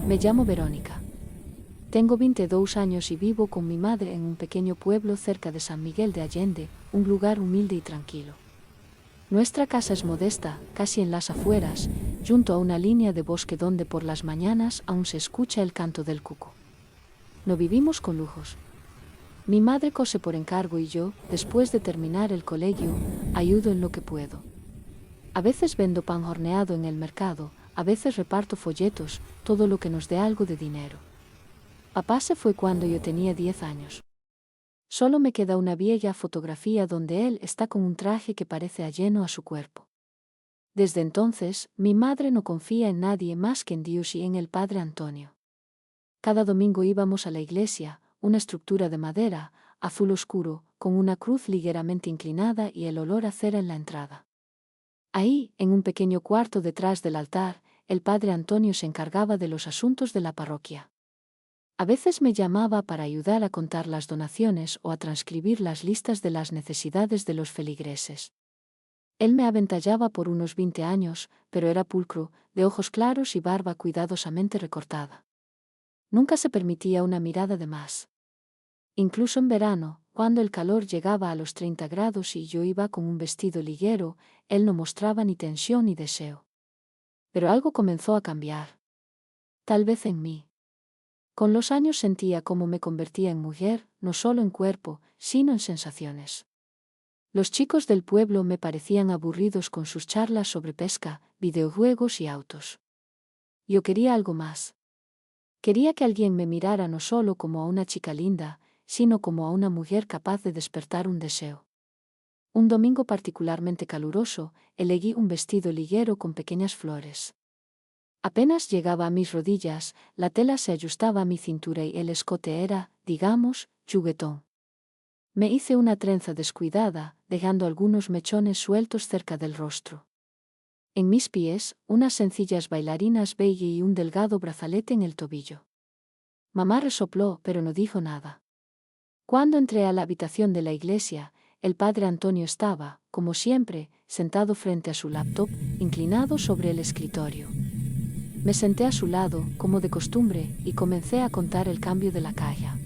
Me llamo Verónica. Tengo 22 años y vivo con mi madre en un pequeño pueblo cerca de San Miguel de Allende, un lugar humilde y tranquilo. Nuestra casa es modesta, casi en las afueras, junto a una línea de bosque donde por las mañanas aún se escucha el canto del cuco. No vivimos con lujos. Mi madre cose por encargo y yo, después de terminar el colegio, ayudo en lo que puedo. A veces vendo pan horneado en el mercado, a veces reparto folletos, todo lo que nos dé algo de dinero. Papá se fue cuando yo tenía 10 años. Solo me queda una vieja fotografía donde él está con un traje que parece ajeno a su cuerpo. Desde entonces, mi madre no confía en nadie más que en Dios y en el Padre Antonio. Cada domingo íbamos a la iglesia, una estructura de madera, azul oscuro, con una cruz ligeramente inclinada y el olor a cera en la entrada. Ahí, en un pequeño cuarto detrás del altar, el Padre Antonio se encargaba de los asuntos de la parroquia. A veces me llamaba para ayudar a contar las donaciones o a transcribir las listas de las necesidades de los feligreses. Él me aventallaba por unos 20 años, pero era pulcro, de ojos claros y barba cuidadosamente recortada. Nunca se permitía una mirada de más. Incluso en verano, cuando el calor llegaba a los 30 grados y yo iba con un vestido ligero, él no mostraba ni tensión ni deseo. Pero algo comenzó a cambiar. Tal vez en mí. Con los años sentía cómo me convertía en mujer, no solo en cuerpo, sino en sensaciones. Los chicos del pueblo me parecían aburridos con sus charlas sobre pesca, videojuegos y autos. Yo quería algo más. Quería que alguien me mirara no solo como a una chica linda, sino como a una mujer capaz de despertar un deseo. Un domingo particularmente caluroso, elegí un vestido ligero con pequeñas flores. Apenas llegaba a mis rodillas, la tela se ajustaba a mi cintura y el escote era, digamos, juguetón. Me hice una trenza descuidada, dejando algunos mechones sueltos cerca del rostro. En mis pies, unas sencillas bailarinas beige y un delgado brazalete en el tobillo. Mamá resopló, pero no dijo nada. Cuando entré a la habitación de la iglesia, el Padre Antonio estaba, como siempre, sentado frente a su laptop, inclinado sobre el escritorio. Me senté a su lado, como de costumbre, y comencé a contar el cambio de la caja.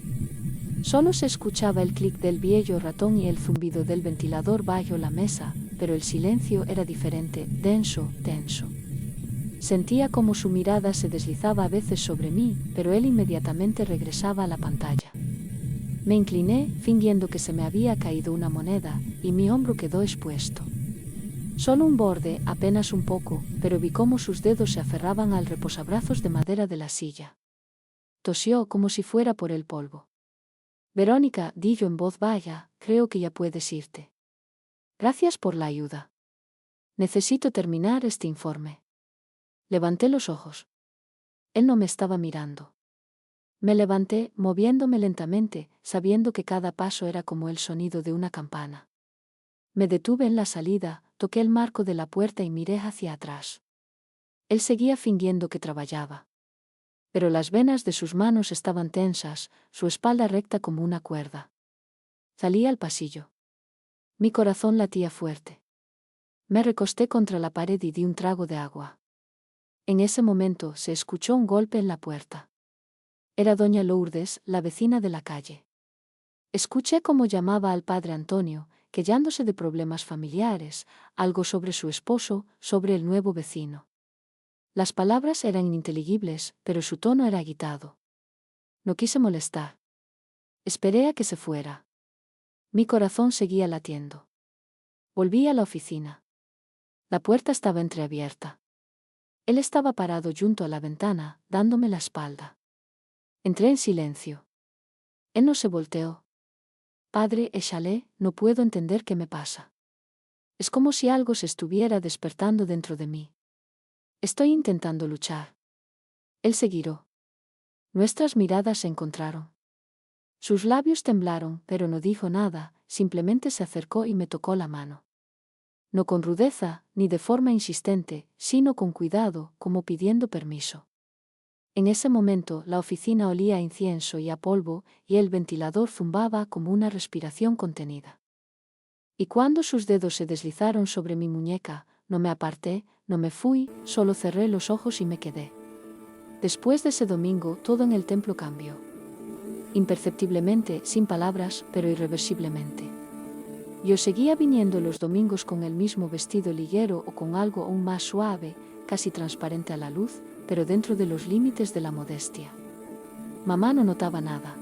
Solo se escuchaba el clic del viejo ratón y el zumbido del ventilador bajo la mesa, pero el silencio era diferente, denso, tenso. Sentía como su mirada se deslizaba a veces sobre mí, pero él inmediatamente regresaba a la pantalla. Me incliné, fingiendo que se me había caído una moneda, y mi hombro quedó expuesto. Solo un borde, apenas un poco, pero vi cómo sus dedos se aferraban al reposabrazos de madera de la silla. Tosió como si fuera por el polvo. Verónica, dijo en voz baja, creo que ya puedes irte. Gracias por la ayuda. Necesito terminar este informe. Levanté los ojos. Él no me estaba mirando. Me levanté, moviéndome lentamente, sabiendo que cada paso era como el sonido de una campana. Me detuve en la salida, toqué el marco de la puerta y miré hacia atrás. Él seguía fingiendo que trabajaba. Pero las venas de sus manos estaban tensas, su espalda recta como una cuerda. Salí al pasillo. Mi corazón latía fuerte. Me recosté contra la pared y di un trago de agua. En ese momento se escuchó un golpe en la puerta. Era doña Lourdes, la vecina de la calle. Escuché cómo llamaba al Padre Antonio, quejándose de problemas familiares, algo sobre su esposo, sobre el nuevo vecino. Las palabras eran ininteligibles, pero su tono era agitado. No quise molestar. Esperé a que se fuera. Mi corazón seguía latiendo. Volví a la oficina. La puerta estaba entreabierta. Él estaba parado junto a la ventana, dándome la espalda. Entré en silencio. Él no se volteó. Padre, échale, no puedo entender qué me pasa. Es como si algo se estuviera despertando dentro de mí. Estoy intentando luchar. Él se giró. Nuestras miradas se encontraron. Sus labios temblaron, pero no dijo nada, simplemente se acercó y me tocó la mano. No con rudeza, ni de forma insistente, sino con cuidado, como pidiendo permiso. En ese momento la oficina olía a incienso y a polvo, y el ventilador zumbaba como una respiración contenida. Y cuando sus dedos se deslizaron sobre mi muñeca, no me aparté, no me fui, solo cerré los ojos y me quedé. Después de ese domingo, todo en el templo cambió. Imperceptiblemente, sin palabras, pero irreversiblemente. Yo seguía viniendo los domingos con el mismo vestido liguero o con algo aún más suave, casi transparente a la luz, pero dentro de los límites de la modestia. Mamá no notaba nada.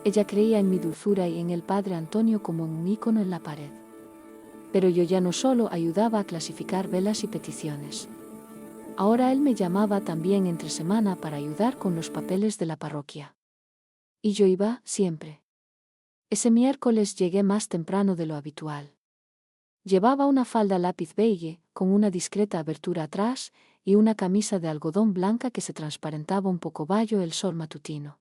Ella creía en mi dulzura y en el padre Antonio como en un ícono en la pared. Pero yo ya no solo ayudaba a clasificar velas y peticiones. Ahora él me llamaba también entre semana para ayudar con los papeles de la parroquia. Y yo iba, siempre. Ese miércoles llegué más temprano de lo habitual. Llevaba una falda lápiz beige, con una discreta abertura atrás, y una camisa de algodón blanca que se transparentaba un poco bajo el sol matutino.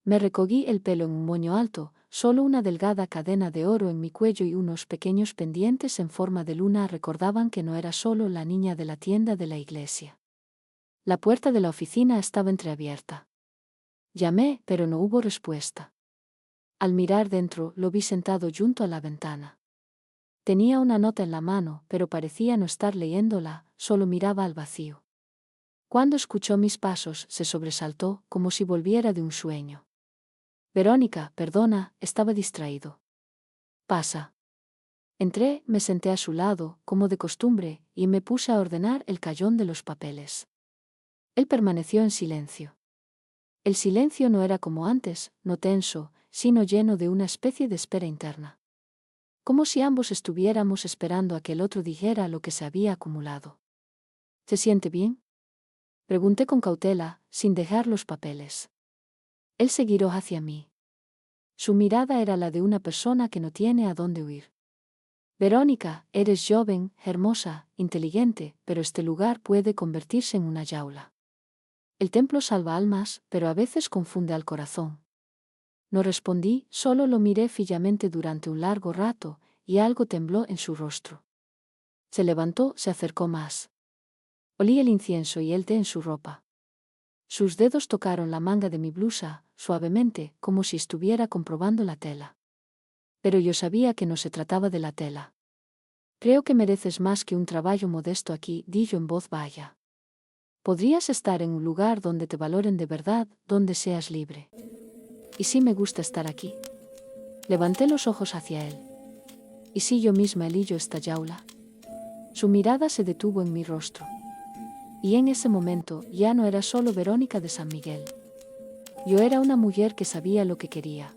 Me recogí el pelo en un moño alto, solo una delgada cadena de oro en mi cuello y unos pequeños pendientes en forma de luna recordaban que no era solo la niña de la tienda de la iglesia. La puerta de la oficina estaba entreabierta. Llamé, pero no hubo respuesta. Al mirar dentro, lo vi sentado junto a la ventana. Tenía una nota en la mano, pero parecía no estar leyéndola, solo miraba al vacío. Cuando escuchó mis pasos, se sobresaltó, como si volviera de un sueño. Verónica, perdona, estaba distraído. Pasa. Entré, me senté a su lado, como de costumbre, y me puse a ordenar el cajón de los papeles. Él permaneció en silencio. El silencio no era como antes, no tenso, sino lleno de una especie de espera interna. Como si ambos estuviéramos esperando a que el otro dijera lo que se había acumulado. ¿Se siente bien?, pregunté con cautela, sin dejar los papeles. Él se giró hacia mí. Su mirada era la de una persona que no tiene a dónde huir. Verónica, eres joven, hermosa, inteligente, pero este lugar puede convertirse en una jaula. El templo salva almas, pero a veces confunde al corazón. No respondí, solo lo miré fijamente durante un largo rato, y algo tembló en su rostro. Se levantó, se acercó más. Olí el incienso y el té en su ropa. Sus dedos tocaron la manga de mi blusa, suavemente, como si estuviera comprobando la tela. Pero yo sabía que no se trataba de la tela. Creo que mereces más que un trabajo modesto aquí, di yo en voz baja. Podrías estar en un lugar donde te valoren de verdad, donde seas libre. ¿Y si me gusta estar aquí? Levanté los ojos hacia él. ¿Y si yo misma elijo esta jaula? Su mirada se detuvo en mi rostro. Y en ese momento ya no era solo Verónica de San Miguel. Yo era una mujer que sabía lo que quería.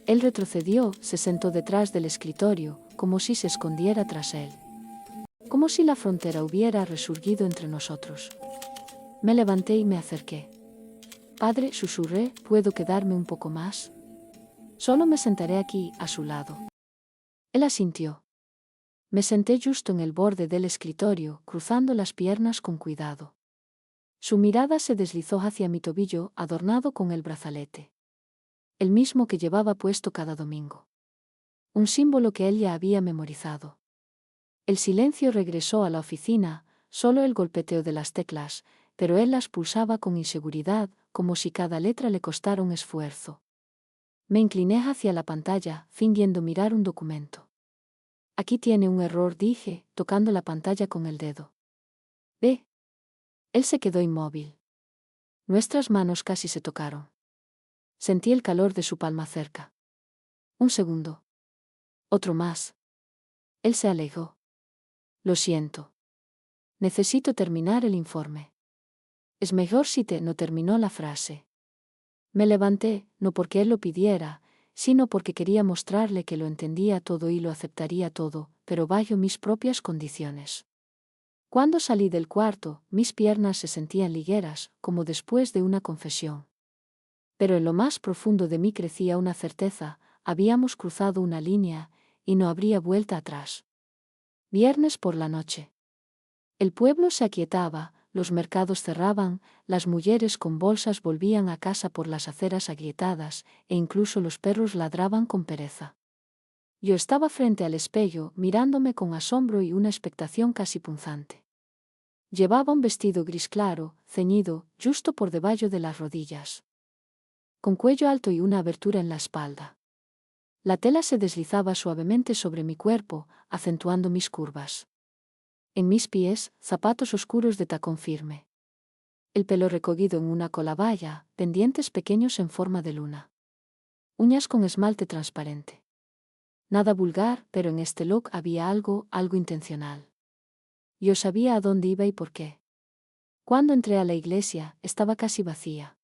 Él retrocedió, se sentó detrás del escritorio, como si se escondiera tras él. Como si la frontera hubiera resurgido entre nosotros. Me levanté y me acerqué. Padre, susurré, ¿puedo quedarme un poco más? Solo me sentaré aquí, a su lado. Él asintió. Me senté justo en el borde del escritorio, cruzando las piernas con cuidado. Su mirada se deslizó hacia mi tobillo, adornado con el brazalete. El mismo que llevaba puesto cada domingo. Un símbolo que él ya había memorizado. El silencio regresó a la oficina, solo el golpeteo de las teclas, pero él las pulsaba con inseguridad, como si cada letra le costara un esfuerzo. Me incliné hacia la pantalla, fingiendo mirar un documento. Aquí tiene un error, dije, tocando la pantalla con el dedo. ¿Ve? Él se quedó inmóvil. Nuestras manos casi se tocaron. Sentí el calor de su palma cerca. Un segundo. Otro más. Él se alejó. Lo siento. Necesito terminar el informe. Es mejor si no terminó la frase. Me levanté, no porque él lo pidiera, sino porque quería mostrarle que lo entendía todo y lo aceptaría todo, pero bajo mis propias condiciones. Cuando salí del cuarto, mis piernas se sentían ligeras, como después de una confesión. Pero en lo más profundo de mí crecía una certeza: habíamos cruzado una línea, y no habría vuelta atrás. Viernes por la noche. El pueblo se aquietaba, los mercados cerraban, las mujeres con bolsas volvían a casa por las aceras agrietadas, e incluso los perros ladraban con pereza. Yo estaba frente al espejo, mirándome con asombro y una expectación casi punzante. Llevaba un vestido gris claro, ceñido, justo por debajo de las rodillas. Con cuello alto y una abertura en la espalda. La tela se deslizaba suavemente sobre mi cuerpo, acentuando mis curvas. En mis pies, zapatos oscuros de tacón firme. El pelo recogido en una cola baya, pendientes pequeños en forma de luna. Uñas con esmalte transparente. Nada vulgar, pero en este look había algo intencional. Yo sabía a dónde iba y por qué. Cuando entré a la iglesia, estaba casi vacía.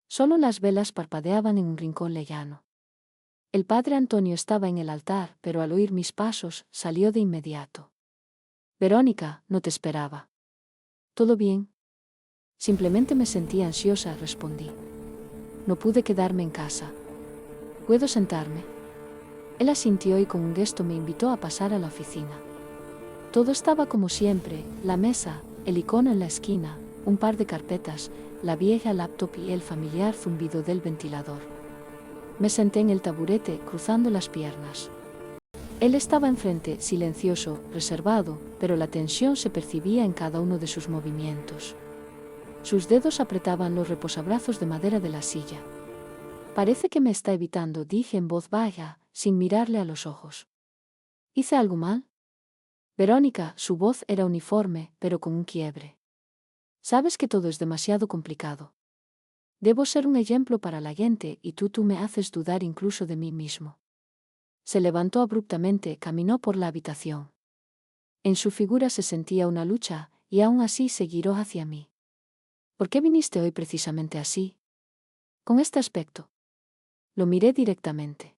Solo las velas parpadeaban en un rincón lejano. El padre Antonio estaba en el altar, pero al oír mis pasos, salió de inmediato. Verónica, no te esperaba. ¿Todo bien? Simplemente me sentía ansiosa, respondí. No pude quedarme en casa. ¿Puedo sentarme? Él asintió y con un gesto me invitó a pasar a la oficina. Todo estaba como siempre, la mesa, el icono en la esquina, un par de carpetas, la vieja laptop y el familiar zumbido del ventilador. Me senté en el taburete, cruzando las piernas. Él estaba enfrente, silencioso, reservado, pero la tensión se percibía en cada uno de sus movimientos. Sus dedos apretaban los reposabrazos de madera de la silla. Parece que me está evitando, dije en voz baja, sin mirarle a los ojos. ¿Hice algo mal? Verónica, su voz era uniforme, pero con un quiebre. Sabes que todo es demasiado complicado. Debo ser un ejemplo para la gente y tú me haces dudar incluso de mí mismo. Se levantó abruptamente, caminó por la habitación. En su figura se sentía una lucha, y aún así se giró hacia mí. ¿Por qué viniste hoy precisamente así? Con este aspecto. Lo miré directamente.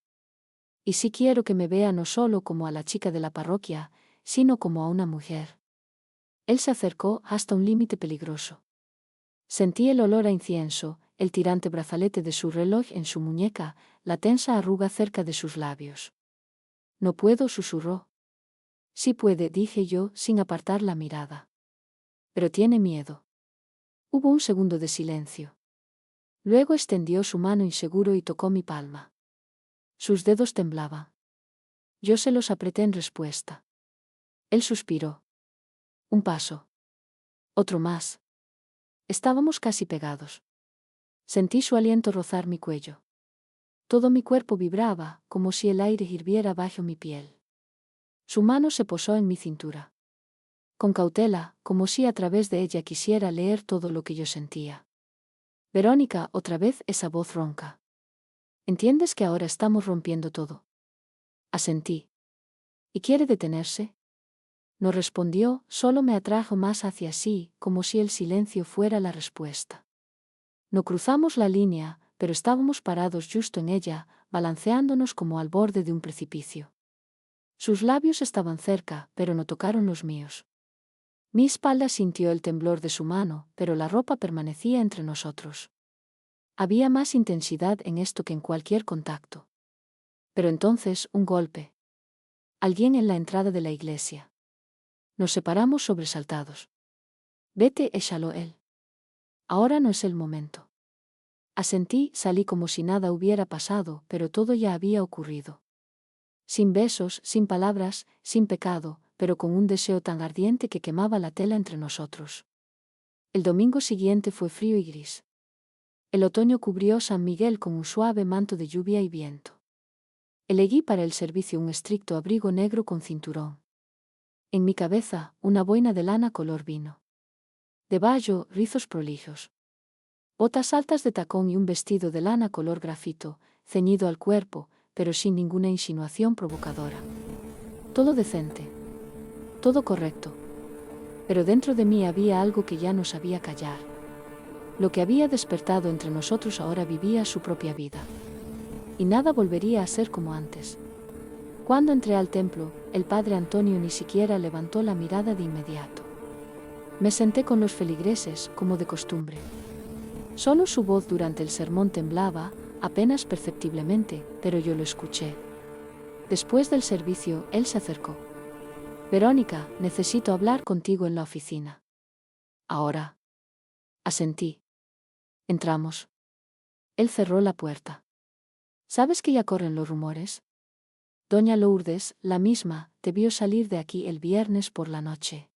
Y sí quiero que me vea no solo como a la chica de la parroquia, sino como a una mujer. Él se acercó hasta un límite peligroso. Sentí el olor a incienso, el tirante brazalete de su reloj en su muñeca, la tensa arruga cerca de sus labios. No puedo, susurró. Sí puede, dije yo, sin apartar la mirada. Pero tiene miedo. Hubo un segundo de silencio. Luego extendió su mano inseguro y tocó mi palma. Sus dedos temblaban. Yo se los apreté en respuesta. Él suspiró. Un paso. Otro más. Estábamos casi pegados. Sentí su aliento rozar mi cuello. Todo mi cuerpo vibraba, como si el aire hirviera bajo mi piel. Su mano se posó en mi cintura. Con cautela, como si a través de ella quisiera leer todo lo que yo sentía. Verónica, otra vez esa voz ronca. ¿Entiendes que ahora estamos rompiendo todo? Asentí. ¿Y quiere detenerse? No respondió, solo me atrajo más hacia sí, como si el silencio fuera la respuesta. No cruzamos la línea, pero estábamos parados justo en ella, balanceándonos como al borde de un precipicio. Sus labios estaban cerca, pero no tocaron los míos. Mi espalda sintió el temblor de su mano, pero la ropa permanecía entre nosotros. Había más intensidad en esto que en cualquier contacto. Pero entonces, un golpe. Alguien en la entrada de la iglesia. Nos separamos sobresaltados. Vete, exhaló él. Ahora no es el momento. Asentí, salí como si nada hubiera pasado, pero todo ya había ocurrido. Sin besos, sin palabras, sin pecado, pero con un deseo tan ardiente que quemaba la tela entre nosotros. El domingo siguiente fue frío y gris. El otoño cubrió San Miguel con un suave manto de lluvia y viento. Elegí para el servicio un estricto abrigo negro con cinturón. En mi cabeza, una boina de lana color vino. Debajo, rizos prolijos. Botas altas de tacón y un vestido de lana color grafito, ceñido al cuerpo, pero sin ninguna insinuación provocadora. Todo decente. Todo correcto. Pero dentro de mí había algo que ya no sabía callar. Lo que había despertado entre nosotros ahora vivía su propia vida. Y nada volvería a ser como antes. Cuando entré al templo, el padre Antonio ni siquiera levantó la mirada de inmediato. Me senté con los feligreses, como de costumbre. Solo su voz durante el sermón temblaba, apenas perceptiblemente, pero yo lo escuché. Después del servicio, él se acercó. Verónica, necesito hablar contigo en la oficina. Ahora. Asentí. Entramos. Él cerró la puerta. ¿Sabes que ya corren los rumores? Doña Lourdes, la misma, te vio salir de aquí el viernes por la noche.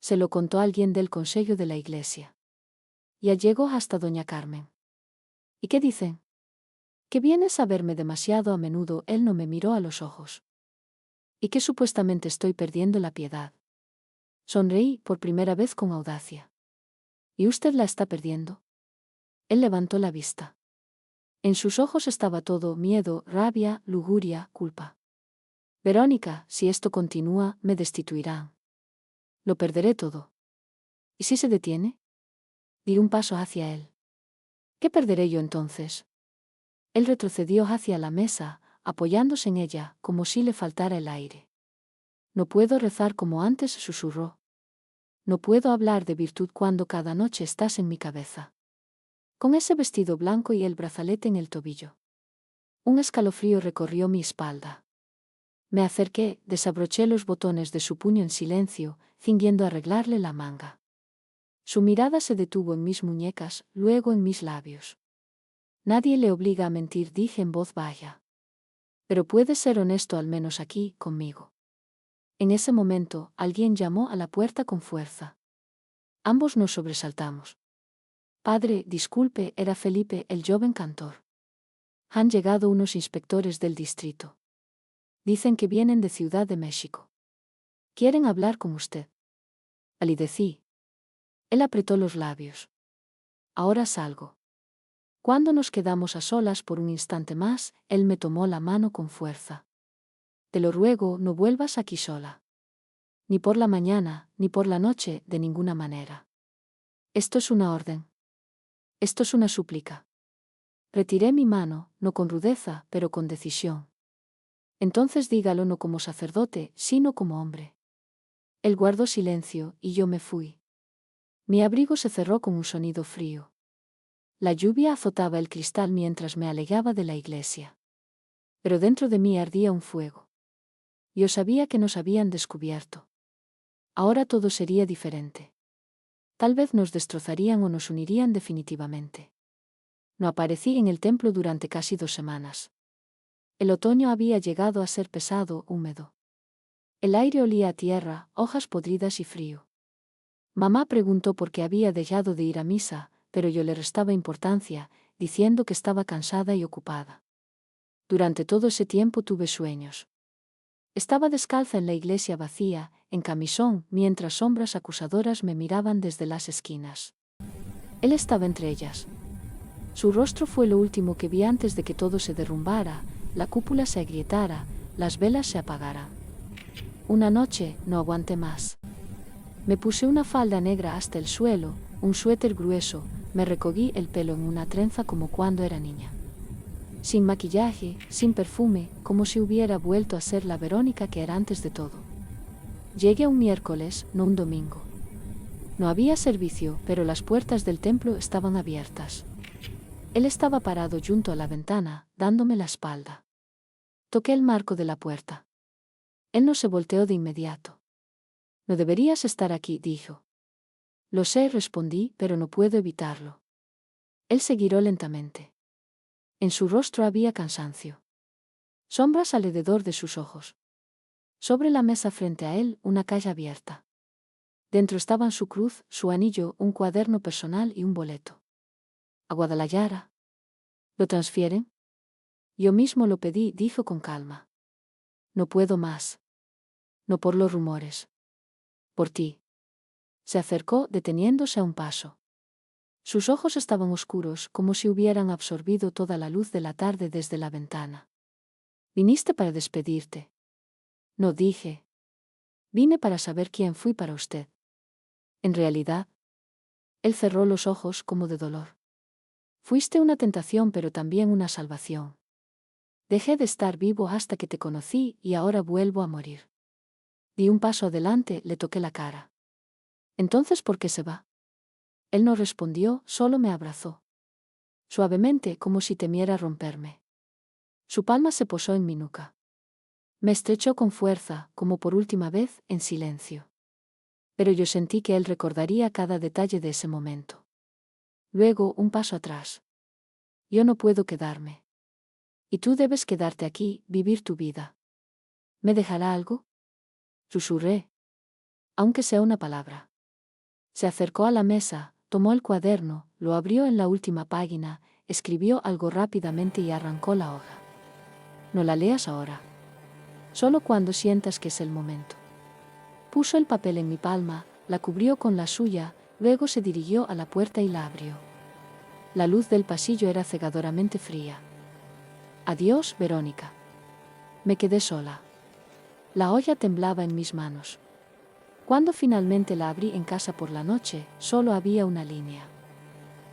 Se lo contó alguien del consejo de la iglesia. Ya llegó hasta doña Carmen. ¿Y qué dicen? Que vienes a verme demasiado a menudo. Él no me miró a los ojos. Y que supuestamente estoy perdiendo la piedad. Sonreí por primera vez con audacia. ¿Y usted la está perdiendo? Él levantó la vista. En sus ojos estaba todo miedo, rabia, lujuria, culpa. Verónica, si esto continúa, me destituirán. Lo perderé todo. ¿Y si se detiene? Di un paso hacia él. ¿Qué perderé yo entonces? Él retrocedió hacia la mesa, apoyándose en ella, como si le faltara el aire. No puedo rezar como antes, susurró. No puedo hablar de virtud cuando cada noche estás en mi cabeza. Con ese vestido blanco y el brazalete en el tobillo. Un escalofrío recorrió mi espalda. Me acerqué, desabroché los botones de su puño en silencio, fingiendo arreglarle la manga. Su mirada se detuvo en mis muñecas, luego en mis labios. Nadie le obliga a mentir, dije en voz baja. Pero puedes ser honesto al menos aquí, conmigo. En ese momento, alguien llamó a la puerta con fuerza. Ambos nos sobresaltamos. Padre, disculpe, era Felipe, el joven cantor. Han llegado unos inspectores del distrito. Dicen que vienen de Ciudad de México. Quieren hablar con usted. Palidecí. Él apretó los labios. Ahora salgo. Cuando nos quedamos a solas por un instante más, él me tomó la mano con fuerza. Te lo ruego, no vuelvas aquí sola. Ni por la mañana, ni por la noche, de ninguna manera. Esto es una orden. Esto es una súplica. Retiré mi mano, no con rudeza, pero con decisión. Entonces dígalo no como sacerdote, sino como hombre. Él guardó silencio, y yo me fui. Mi abrigo se cerró con un sonido frío. La lluvia azotaba el cristal mientras me alejaba de la iglesia. Pero dentro de mí ardía un fuego. Yo sabía que nos habían descubierto. Ahora todo sería diferente. Tal vez nos destrozarían o nos unirían definitivamente. No aparecí en el templo durante casi 2 semanas. El otoño había llegado a ser pesado, húmedo. El aire olía a tierra, hojas podridas y frío. Mamá preguntó por qué había dejado de ir a misa, pero yo le restaba importancia, diciendo que estaba cansada y ocupada. Durante todo ese tiempo tuve sueños. Estaba descalza en la iglesia vacía, en camisón, mientras sombras acusadoras me miraban desde las esquinas. Él estaba entre ellas. Su rostro fue lo último que vi antes de que todo se derrumbara, la cúpula se agrietara, las velas se apagaran. Una noche, no aguanté más. Me puse una falda negra hasta el suelo, un suéter grueso, me recogí el pelo en una trenza como cuando era niña. Sin maquillaje, sin perfume, como si hubiera vuelto a ser la Verónica que era antes de todo. Llegué un miércoles, no un domingo. No había servicio, pero las puertas del templo estaban abiertas. Él estaba parado junto a la ventana, dándome la espalda. Toqué el marco de la puerta. Él no se volteó de inmediato. No deberías estar aquí, dijo. Lo sé, respondí, pero no puedo evitarlo. Él se giró lentamente. En su rostro había cansancio. Sombras alrededor de sus ojos. Sobre la mesa frente a él, una caja abierta. Dentro estaban su cruz, su anillo, un cuaderno personal y un boleto. ¿A Guadalajara? ¿Lo transfieren? Yo mismo lo pedí, dijo con calma. No puedo más. No por los rumores. Por ti. Se acercó, deteniéndose a un paso. Sus ojos estaban oscuros, como si hubieran absorbido toda la luz de la tarde desde la ventana. ¿Viniste para despedirte? No, dije. Vine para saber quién fui para usted. En realidad. Él cerró los ojos como de dolor. Fuiste una tentación pero también una salvación. Dejé de estar vivo hasta que te conocí y ahora vuelvo a morir. Di un paso adelante, le toqué la cara. ¿Entonces por qué se va? Él no respondió, solo me abrazó. Suavemente, como si temiera romperme. Su palma se posó en mi nuca. Me estrechó con fuerza, como por última vez, en silencio. Pero yo sentí que él recordaría cada detalle de ese momento. Luego, un paso atrás. Yo no puedo quedarme. Y tú debes quedarte aquí, vivir tu vida. ¿Me dejará algo? Susurré. Aunque sea una palabra. Se acercó a la mesa, tomó el cuaderno, lo abrió en la última página, escribió algo rápidamente y arrancó la hoja. No la leas ahora. Solo cuando sientas que es el momento. Puso el papel en mi palma, la cubrió con la suya, Luego se dirigió a la puerta y la abrió. La luz del pasillo era cegadoramente fría. Adiós, Verónica. Me quedé sola. La olla temblaba en mis manos. Cuando finalmente la abrí en casa por la noche, solo había una línea.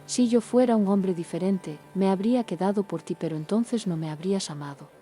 Si yo fuera un hombre diferente, me habría quedado por ti, pero entonces no me habrías amado.